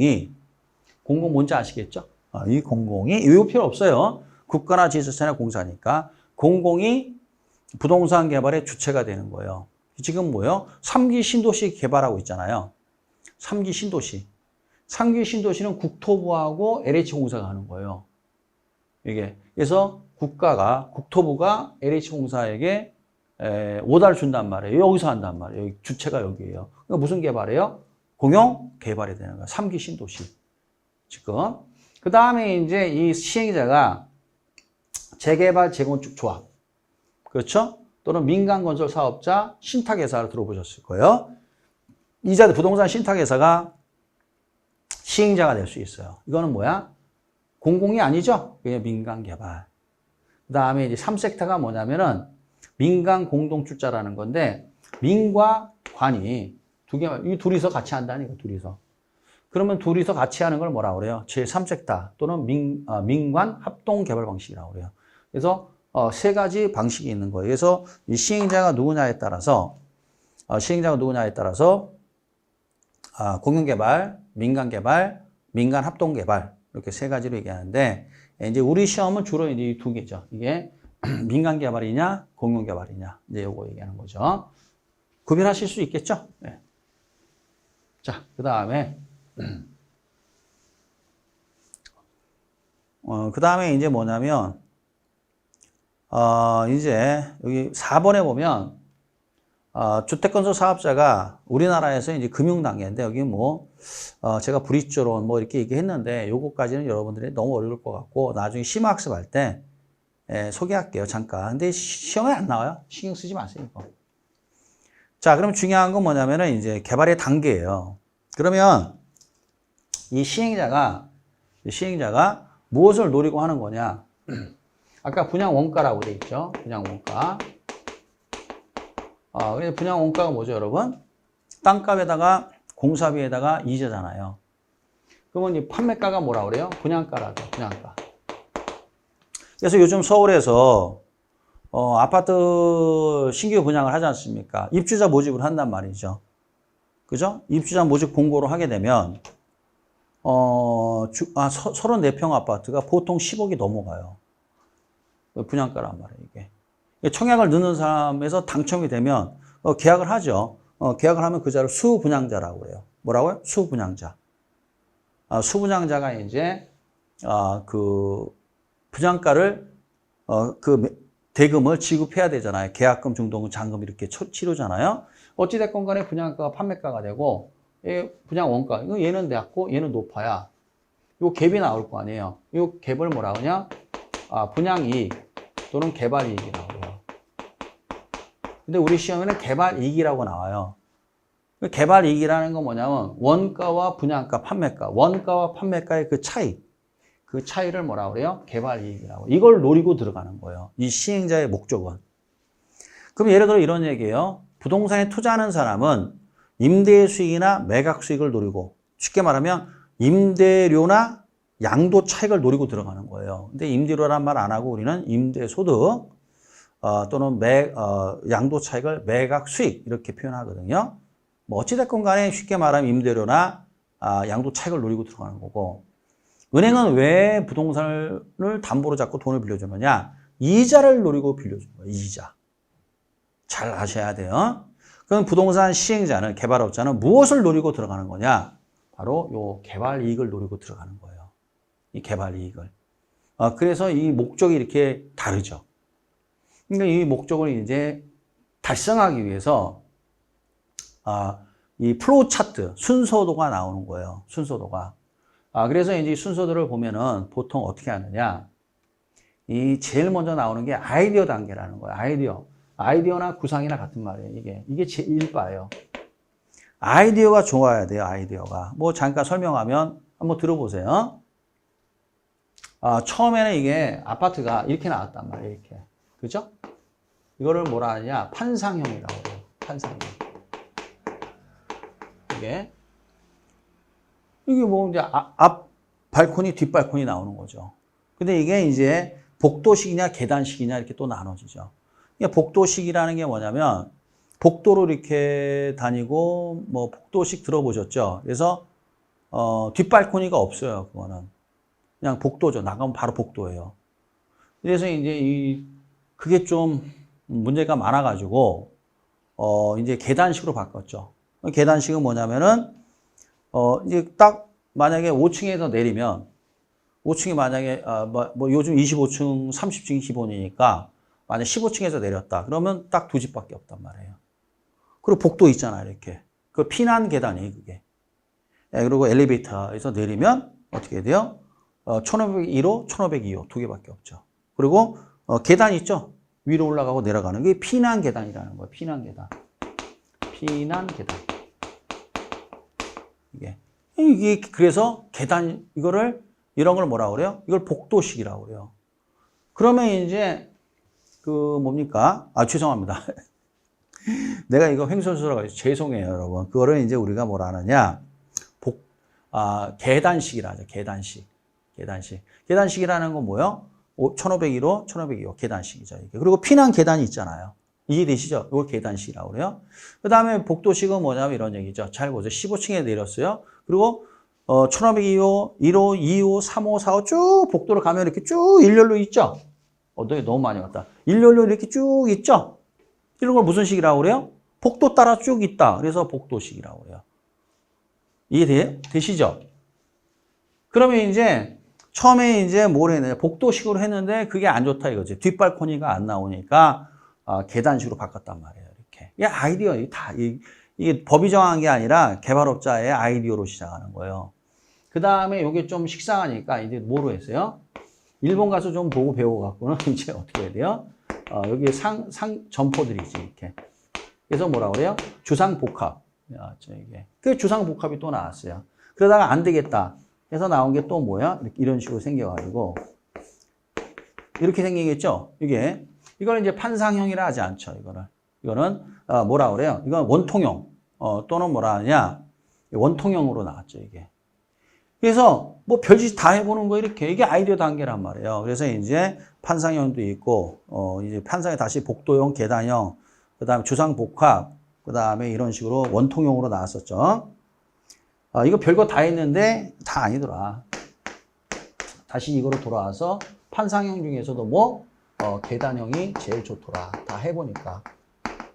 뭔지 아시겠죠? 이 공공이, 이거 필요 없어요. 국가나 지자체나 공사니까. 공공이 부동산 개발의 주체가 되는 거예요. 지금 3기 신도시 개발하고 있잖아요. 3기 신도시. 3기 신도시는 국토부하고 LH공사가 하는 거예요. 이게. 그래서 국토부가 LH공사에게 오다를 준단 말이에요. 여기서 한단 말이에요. 여기 주체가 여기예요. 그러니까 무슨 개발이에요? 공용 개발이 되는 거예요. 3기 신도시. 지금. 그 다음에 이제 이 시행자가 재개발 재건축 조합. 그렇죠? 또는 민간건설 사업자 신탁회사를 들어보셨을 거예요. 이자 부동산 신탁회사가 시행자가 될 수 있어요. 이거는 뭐야? 공공이 아니죠? 그게 민간개발. 그 다음에 이제 3섹터가 뭐냐면은 민간 공동출자라는 건데, 민과 관이 이 둘이서 같이 한다니까, 둘이서. 그러면 둘이서 같이 하는 걸 뭐라고 그래요? 제3섹터 또는 민관 합동개발 방식이라고 그래요. 그래서 세 가지 방식이 있는 거예요. 그래서 이 시행자가 누구냐에 따라서 공용개발, 민간개발, 민간 합동개발 이렇게 세 가지로 얘기하는데, 이제 우리 시험은 주로 이제 이 두 개죠. 이게 민간개발이냐, 공용개발이냐, 이제 요거 얘기하는 거죠. 구별하실 수 있겠죠? 네. 자, 그 다음에 그 다음에 이제 뭐냐면 이제 여기 4번에 보면 주택건설 사업자가 우리나라에서 이제 금융단계인데, 여기 뭐 제가 브릿지론 뭐 이렇게 얘기했는데 요거까지는 여러분들이 너무 어려울 것 같고 나중에 심화학습할 때 소개할게요, 잠깐. 근데 시험에 안 나와요. 신경 쓰지 마세요, 이거. 자, 그럼 중요한 건 뭐냐면은 이제 개발의 단계예요. 그러면 이 시행자가 무엇을 노리고 하는 거냐? 아까 분양 원가라고 돼 있죠. 분양 원가. 그래서 분양 원가가 뭐죠, 여러분? 땅값에다가 공사비에다가 이자잖아요. 그러면 이 판매가가 뭐라고 그래요? 분양가라죠, 분양가. 그래서 요즘 서울에서 아파트 신규 분양을 하지 않습니까? 입주자 모집을 한단 말이죠. 그죠? 입주자 모집 공고를 하게 되면 34평 아파트가 보통 10억이 넘어가요. 분양가란 말이에요, 이게. 청약을 넣는 사람에서 당첨이 되면 계약을 하죠. 계약을 하면 그 자를 수분양자라고 해요. 뭐라고요? 수분양자. 수분양자가 이제 그 분양가를 그 대금을 지급해야 되잖아요. 계약금, 중도금, 잔금 이렇게 치르잖아요. 어찌됐건 간에 분양가가 판매가가 되고, 분양 원가, 이거 얘는 낮고 얘는 높아야 요 갭이 나올 거 아니에요. 요 갭을 뭐라 하냐? 분양이익 또는 개발이익이라고 해요. 근데 우리 시험에는 개발이익이라고 나와요. 개발이익이라는 건 뭐냐면 원가와 분양가, 판매가, 원가와 판매가의 그 차이를 뭐라고 그래요? 개발이익이라고. 이걸 노리고 들어가는 거예요. 이 시행자의 목적은. 그럼 예를 들어 이런 얘기예요. 부동산에 투자하는 사람은 임대 수익이나 매각 수익을 노리고, 쉽게 말하면 임대료나 양도 차익을 노리고 들어가는 거예요. 근데 임대료란 말 안 하고 우리는 임대 소득 또는 양도 차익을 매각 수익 이렇게 표현하거든요. 뭐 어찌됐건 간에 쉽게 말하면 임대료나 양도 차익을 노리고 들어가는 거고, 은행은 왜 부동산을 담보로 잡고 돈을 빌려주느냐? 이자를 노리고 빌려주는 거예요. 이자. 잘 아셔야 돼요. 그럼 부동산 시행자는, 개발업자는 무엇을 노리고 들어가는 거냐? 바로 요 개발 이익을 노리고 들어가는 거예요. 이 개발 이익을. 그래서 이 목적이 이렇게 다르죠. 그러니까 이 목적을 이제 달성하기 위해서 이 플로우 차트, 순서도가 나오는 거예요. 순서도가. 그래서 이제 순서도를 보면은 보통 어떻게 하느냐? 이 제일 먼저 나오는 게 아이디어 단계라는 거예요. 아이디어나 구상이나 같은 말이에요. 이게 제1바예요. 아이디어가 좋아야 돼요, 아이디어가. 뭐 잠깐 설명하면 한번 들어보세요. 처음에는 이게 아파트가 이렇게 나왔단 말이에요, 이렇게. 그죠? 이거를 뭐라 하느냐? 판상형이라고 해요. 판상형. 이게 뭐 이제 앞 발코니, 뒷 발코니 나오는 거죠. 근데 이게 이제 복도식이냐, 계단식이냐 이렇게 또 나눠지죠. 복도식이라는 게 뭐냐면 복도로 이렇게 다니고 뭐 복도식 들어보셨죠? 그래서 뒷발코니가 없어요. 그거는 그냥 복도죠. 나가면 바로 복도예요. 그래서 이제 그게 좀 문제가 많아가지고 이제 계단식으로 바꿨죠. 계단식은 뭐냐면은 이제 딱 만약에 5층에서 내리면 5층이 만약에 뭐 요즘 25층, 30층이 기본이니까 만약 15층에서 내렸다. 그러면 딱 두 집밖에 없단 말이에요. 그리고 복도 있잖아요, 이렇게. 그 피난 계단이 그게. 그리고 엘리베이터에서 내리면 어떻게 돼요? 1502호, 1502호 두 개밖에 없죠. 그리고 계단 있죠? 위로 올라가고 내려가는 게 피난 계단이라는 거예요. 피난 계단. 피난 계단. 이게 그래서 계단 이런 걸 뭐라고 그래요? 이걸 복도식이라고 그래요. 그러면 이제 뭡니까? 죄송합니다. 내가 이거 횡설수설하고 죄송해요, 여러분. 그거를 이제 우리가 뭐라 하느냐? 계단식이라 하죠. 계단식. 계단식이라는 건 뭐예요? 1501호, 1502호 계단식이죠. 이게. 그리고 피난 계단이 있잖아요. 이해되시죠? 이걸 계단식이라고 그래요. 그 다음에 복도식은 뭐냐면 이런 얘기죠. 잘 보세요. 15층에 내렸어요. 그리고 1502호, 1호, 2호, 3호, 4호 쭉 복도를 가면 이렇게 쭉 일렬로 있죠? 너무 많이 왔다. 일렬로 이렇게 쭉 있죠? 이런 걸 무슨 식이라고 그래요? 복도 따라 쭉 있다. 그래서 복도식이라고 그래요. 이해되시죠? 그러면 이제 처음에 이제 뭘 했느냐? 복도식으로 했는데 그게 안 좋다 이거지. 뒷발코니가 안 나오니까 계단식으로 바꿨단 말이에요. 이렇게. 이게 아이디어, 이게 법이 정한 게 아니라 개발업자의 아이디어로 시작하는 거예요. 그 다음에 이게 좀 식상하니까 이제 뭐로 했어요? 일본 가서 좀 보고 배워갖고는 이제 어떻게 해야 돼요? 여기 점포들이지, 이렇게. 그래서 뭐라고 그래요? 주상복합. 이게. 그 주상복합이 또 나왔어요. 그러다가 안 되겠다. 해서 나온 게 또 뭐야? 이런 식으로 생겨가지고. 이렇게 생기겠죠? 이거는 이제 판상형이라 하지 않죠, 이거는, 뭐라 그래요? 이건 원통형, 또는 뭐라 하냐? 원통형으로 나왔죠, 이게. 그래서 뭐 별짓 다 해보는 거 이렇게. 이게 아이디어 단계란 말이에요. 그래서 이제 판상형도 있고, 이제 판상에 다시 복도형, 계단형, 그 다음에 주상복합, 그 다음에 이런 식으로 원통형으로 나왔었죠. 이거 별거 다 했는데 다 아니더라. 다시 이거로 돌아와서 판상형 중에서도 계단형이 제일 좋더라. 다 해보니까.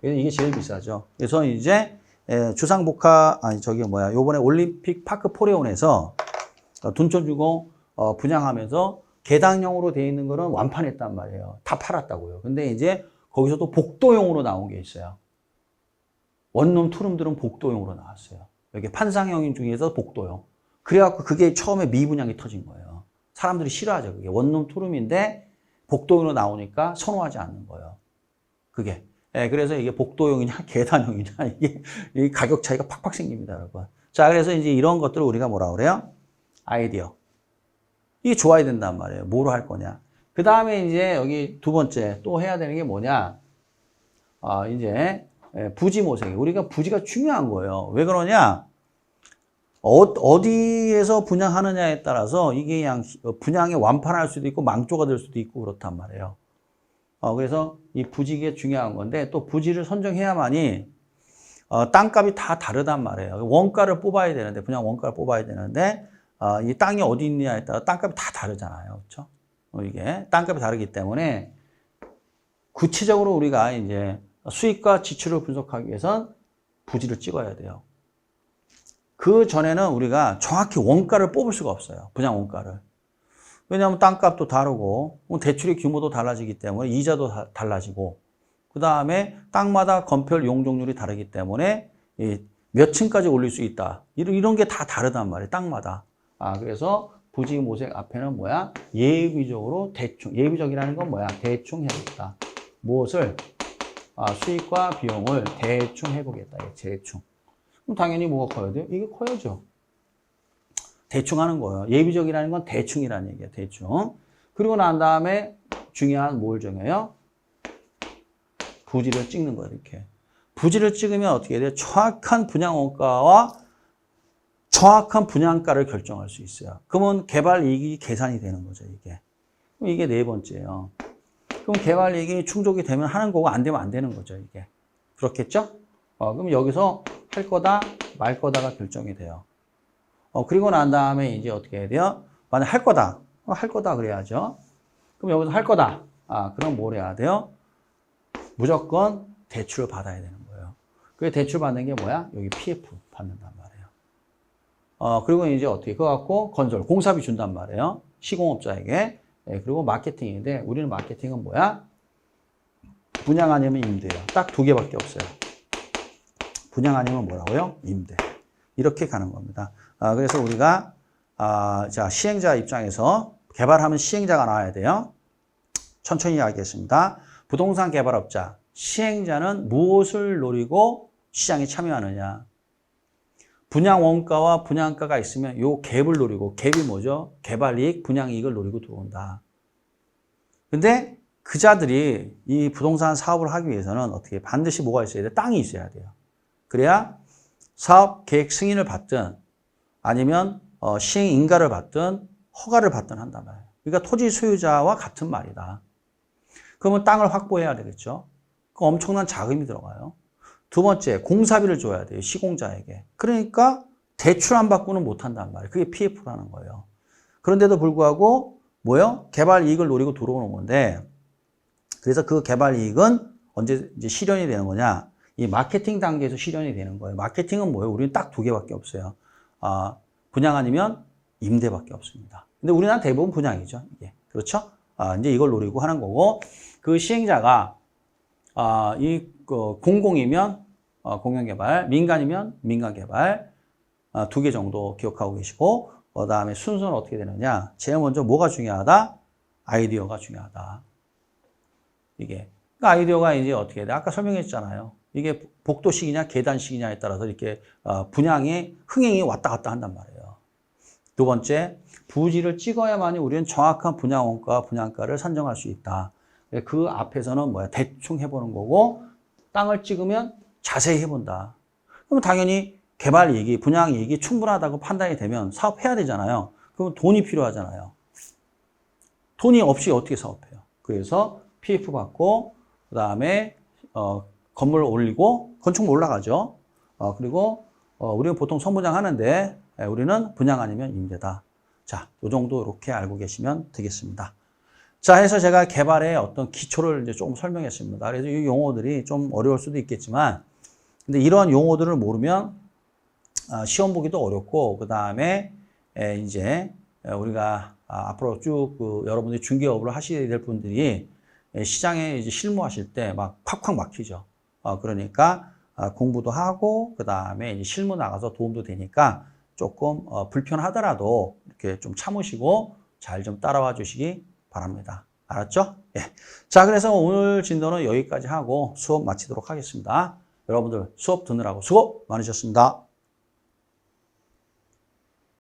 그래서 이게 제일 비싸죠. 그래서 이제 주상복합, 요번에 올림픽 파크 포레온에서 돈 좀 주고 분양하면서 계단형으로 되어 있는 거는 완판했단 말이에요. 다 팔았다고요. 근데 이제 거기서도 복도용으로 나온 게 있어요. 원룸, 투룸들은 복도용으로 나왔어요. 여기 판상형 중에서 복도용. 그래갖고 그게 처음에 미분양이 터진 거예요. 사람들이 싫어하죠. 그게 원룸, 투룸인데 복도용으로 나오니까 선호하지 않는 거예요. 그게. 그래서 이게 복도용이냐, 계단용이냐, 이게 가격 차이가 팍팍 생깁니다, 여러분. 자, 그래서 이제 이런 것들을 우리가 뭐라고 그래요? 아이디어. 이게 좋아야 된단 말이에요. 뭐로 할 거냐. 그 다음에 이제 여기 두 번째 또 해야 되는 게 뭐냐. 이제 부지 모색. 우리가 부지가 중요한 거예요. 왜 그러냐? 어디에서 분양하느냐에 따라서 이게 그냥 분양에 완판할 수도 있고 망조가 될 수도 있고 그렇단 말이에요. 그래서 이 부지가 중요한 건데 또 부지를 선정해야만이 땅값이 다 다르단 말이에요. 원가를 뽑아야 되는데 분양 원가를 뽑아야 되는데 이 땅이 어디 있느냐에 따라 땅값이 다 다르잖아요. 그렇죠? 이게 땅값이 다르기 때문에 구체적으로 우리가 이제 수익과 지출을 분석하기 위해선 부지를 찍어야 돼요. 그 전에는 우리가 정확히 원가를 뽑을 수가 없어요. 분양 원가를. 왜냐하면 땅값도 다르고 대출의 규모도 달라지기 때문에 이자도 달라지고 그 다음에 땅마다 건폐율 용적률이 다르기 때문에 몇 층까지 올릴 수 있다. 이런 게 다 다르단 말이에요. 땅마다. 그래서 부지 모색 앞에는 뭐야? 예비적으로 대충. 예비적이라는 건 뭐야? 대충 해보겠다. 무엇을? 수익과 비용을 대충 해보겠다. 대충. 그럼 당연히 뭐가 커야 돼요? 이게 커야죠. 대충 하는 거예요. 예비적이라는 건 대충이라는 얘기예요. 대충. 그리고 난 다음에 중요한 뭘 정해요? 부지를 찍는 거예요. 이렇게. 부지를 찍으면 어떻게 돼요? 정확한 분양 원가와 정확한 분양가를 결정할 수 있어요. 그러면 개발 이익이 계산이 되는 거죠. 그럼 이게 네 번째예요. 그럼 개발 이익이 충족이 되면 하는 거고 안 되면 안 되는 거죠. 이게. 그렇겠죠? 그럼 여기서 할 거다 말 거다가 결정이 돼요. 그리고 난 다음에 이제 어떻게 해야 돼요? 만약 할 거다. 할 거다 그래야죠. 그럼 여기서 할 거다. 그럼 뭘 해야 돼요? 무조건 대출을 받아야 되는 거예요. 그 대출 받는 게 뭐야? 여기 PF 받는단 말이에요. 그리고 이제 어떻게 그거 갖고 건설, 공사비 준단 말이에요. 시공업자에게. 그리고 마케팅인데 우리는 마케팅은 뭐야? 분양 아니면 임대예요. 딱 두 개밖에 없어요. 분양 아니면 뭐라고요? 임대. 이렇게 가는 겁니다. 그래서 우리가 자, 시행자 입장에서 개발하면 시행자가 나와야 돼요. 천천히 이야기하겠습니다. 부동산 개발업자, 시행자는 무엇을 노리고 시장에 참여하느냐. 분양 원가와 분양가가 있으면 요 갭을 노리고, 갭이 뭐죠? 개발이익, 분양이익을 노리고 들어온다. 근데 그자들이 이 부동산 사업을 하기 위해서는 어떻게 반드시 뭐가 있어야 돼? 땅이 있어야 돼요. 그래야 사업 계획 승인을 받든 아니면 시행 인가를 받든 허가를 받든 한단 말이에요. 그러니까 토지 소유자와 같은 말이다. 그러면 땅을 확보해야 되겠죠. 그 엄청난 자금이 들어가요. 두 번째, 공사비를 줘야 돼요. 시공자에게. 그러니까 대출 안 받고는 못 한단 말이에요. 그게 PF라는 거예요. 그런데도 불구하고 뭐요? 개발 이익을 노리고 들어오는 건데, 그래서 그 개발 이익은 언제 이제 실현이 되는 거냐? 이 마케팅 단계에서 실현이 되는 거예요. 마케팅은 뭐예요? 우리는 딱 두 개밖에 없어요. 분양 아니면 임대밖에 없습니다. 근데 우리나라 대부분 분양이죠. 이게. 그렇죠? 이제 이걸 노리고 하는 거고, 그 시행자가 공공이면 공영개발, 민간이면 민간개발, 두 개 정도 기억하고 계시고, 그 다음에 순서는 어떻게 되느냐? 제일 먼저 뭐가 중요하다? 아이디어가 중요하다. 이게. 그 아이디어가 이제 어떻게 해야 돼? 아까 설명했잖아요. 이게 복도식이냐, 계단식이냐에 따라서 이렇게 분양의 흥행이 왔다 갔다 한단 말이에요. 두 번째, 부지를 찍어야만이 우리는 정확한 분양 원가와 분양가를 산정할 수 있다. 그 앞에서는 뭐야? 대충 해보는 거고, 땅을 찍으면 자세히 해본다. 그럼 당연히 개발 이익이, 분양 이익이 충분하다고 판단이 되면 사업해야 되잖아요. 그럼 돈이 필요하잖아요. 돈이 없이 어떻게 사업해요? 그래서 PF 받고, 그 다음에 건물 올리고, 건축물 올라가죠. 그리고 우리는 보통 선분양 하는데, 우리는 분양 아니면 임대다. 자, 요 정도 이렇게 알고 계시면 되겠습니다. 자, 해서 제가 개발의 어떤 기초를 이제 조금 설명했습니다. 그래서 이 용어들이 좀 어려울 수도 있겠지만, 근데 이러한 용어들을 모르면 시험 보기도 어렵고, 그 다음에 이제 우리가 앞으로 쭉 여러분들이 중개업을 하셔야 될 분들이 시장에 이제 실무하실 때 막 콱콱 막히죠. 그러니까 공부도 하고, 그 다음에 이제 실무 나가서 도움도 되니까 조금 불편하더라도 이렇게 좀 참으시고 잘 좀 따라와 주시기 바랍니다. 알았죠? 예. 자, 그래서 오늘 진도는 여기까지 하고 수업 마치도록 하겠습니다. 여러분들 수업 듣느라고 수고 많으셨습니다.